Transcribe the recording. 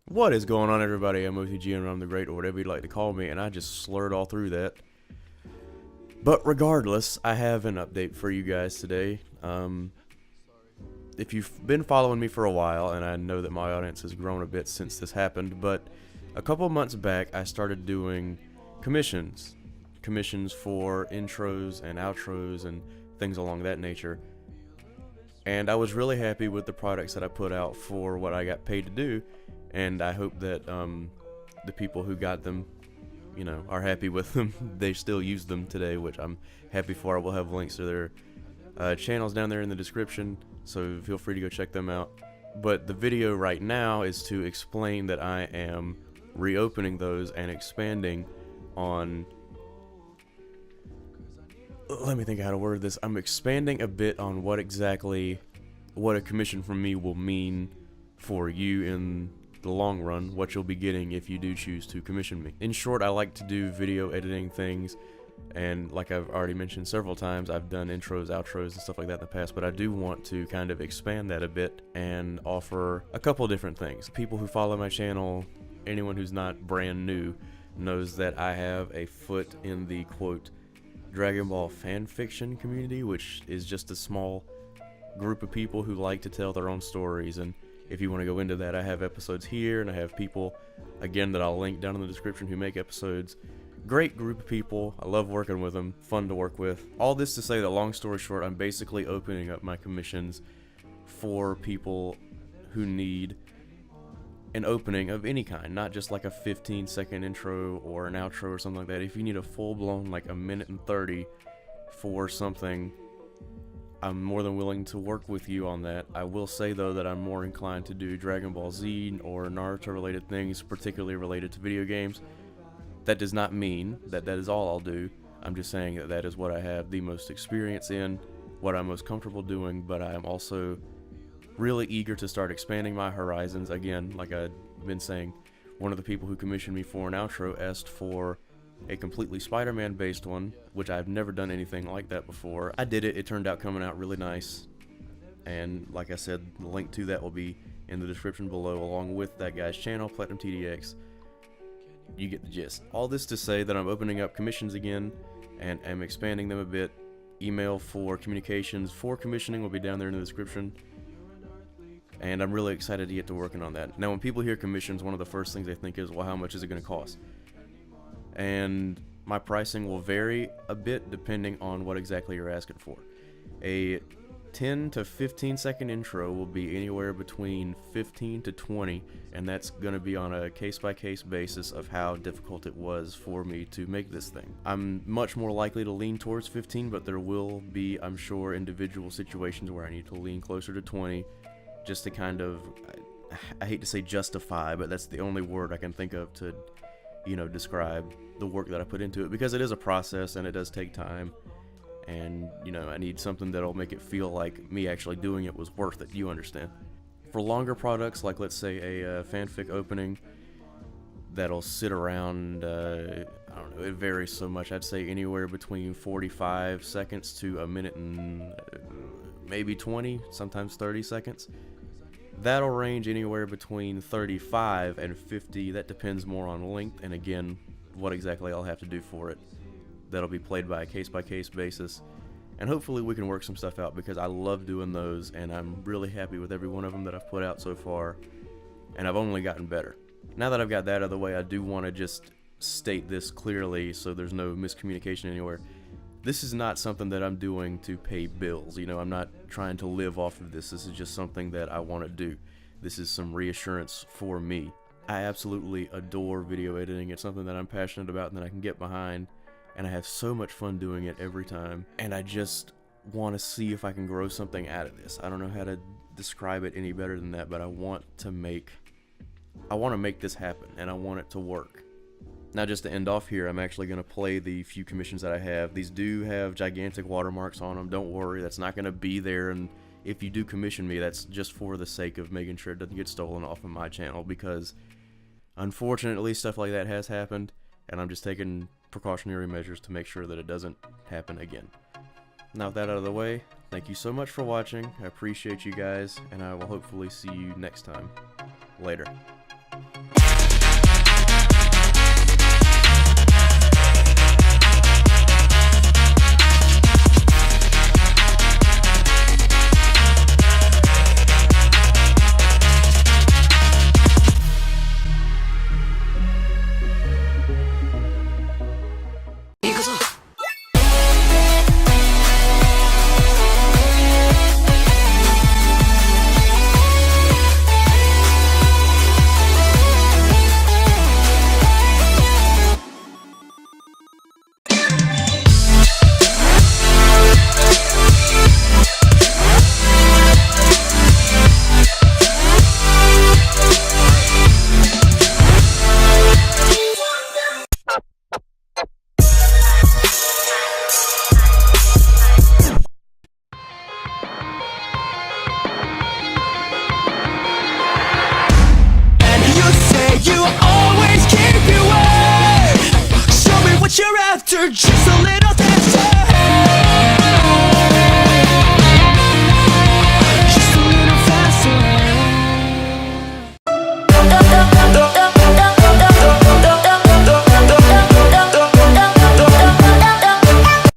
What is going on, everybody? I'm OTG and I'm the Great, or whatever you'd like to call me, and I just slurred all through that. But regardless, I have an update for you guys today. If you've been following me for a while, and I know that my audience has grown a bit since this happened, but a couple of months back, I started doing commissions for intros and outros and things along that nature. And I was really happy with the products that I put out for what I got paid to do. And I hope that the people who got them, you know, are happy with them. They still use them today, which I'm happy for. I will have links to their channels down there in the description, so feel free to go check them out. But the video right now is to explain that I am reopening those and expanding on... Let me think how to word this. I'm expanding a bit on what a commission from me will mean for you in the long run, what you'll be getting if you do choose to commission me. In short, I like to do video editing things, and like I've already mentioned several times, I've done intros, outros, and stuff like that in the past, but I do want to kind of expand that a bit and offer a couple different things. People who follow my channel, anyone who's not brand new, knows that I have a foot in the, quote, Dragon Ball fanfiction community, which is just a small group of people who like to tell their own stories. And if you want to go into that, I have episodes here, and I have people, again, that I'll link down in the description who make episodes. Great group of people. I love working with them. Fun to work with. All this to say that, long story short, I'm basically opening up my commissions for people who need an opening of any kind, not just like a 15-second intro or an outro or something like that. If you need a full-blown, like a minute and 30 for something, I'm more than willing to work with you on that. I will say, though, that I'm more inclined to do Dragon Ball Z or Naruto-related things, particularly related to video games. That does not mean that that is all I'll do. I'm just saying that that is what I have the most experience in, what I'm most comfortable doing, but I am also really eager to start expanding my horizons. Again, like I've been saying, one of the people who commissioned me for an outro asked for a completely Spider-Man based one, which I've never done anything like that before. I did it. It turned out coming out really nice, and like I said, the link to that will be in the description below, along with that guy's channel, PlatinumTDX. You get the gist. All this to say that I'm opening up commissions again and am expanding them a bit. Email for communications for commissioning will be down there in the description, and I'm really excited to get to working on that. Now, when people hear commissions, one of the first things they think is, well, how much is it going to cost? And my pricing will vary a bit depending on what exactly you're asking for. A 10 to 15 second intro will be anywhere between 15 to 20, and that's going to be on a case-by-case basis of how difficult it was for me to make this thing. I'm much more likely to lean towards 15, but there will be, I'm sure, individual situations where I need to lean closer to 20, just to kind of, I hate to say justify, but that's the only word I can think of to, you know, describe the work that I put into it, because it is a process and it does take time, and, you know, I need something that'll make it feel like me actually doing it was worth it, you understand. For longer products, like let's say a fanfic opening that'll sit around, I don't know, it varies so much. I'd say anywhere between 45 seconds to a minute and maybe 20, sometimes 30 seconds. That'll range anywhere between 35 and 50. That depends more on length, and again, what exactly I'll have to do for it. That'll be played by a case-by-case basis, and hopefully we can work some stuff out, because I love doing those, and I'm really happy with every one of them that I've put out so far, and I've only gotten better. Now that I've got that out of the way, I do want to just state this clearly so there's no miscommunication anywhere. This is not something that I'm doing to pay bills. You know, I'm not trying to live off of this. This is just something that I want to do. This is some reassurance for me. I absolutely adore video editing. It's something that I'm passionate about and that I can get behind, and I have so much fun doing it every time, and I just want to see if I can grow something out of this. I don't know how to describe it any better than that, but I want to make this happen, and I want it to work. Now, just to end off here, I'm actually going to play the few commissions that I have. These do have gigantic watermarks on them. Don't worry, that's not going to be there, and if you do commission me, that's just for the sake of making sure it doesn't get stolen off of my channel, because unfortunately stuff like that has happened, and I'm just taking precautionary measures to make sure that it doesn't happen again. Now, with that out of the way, thank you so much for watching. I appreciate you guys, and I will hopefully see you next time. Later. after just a little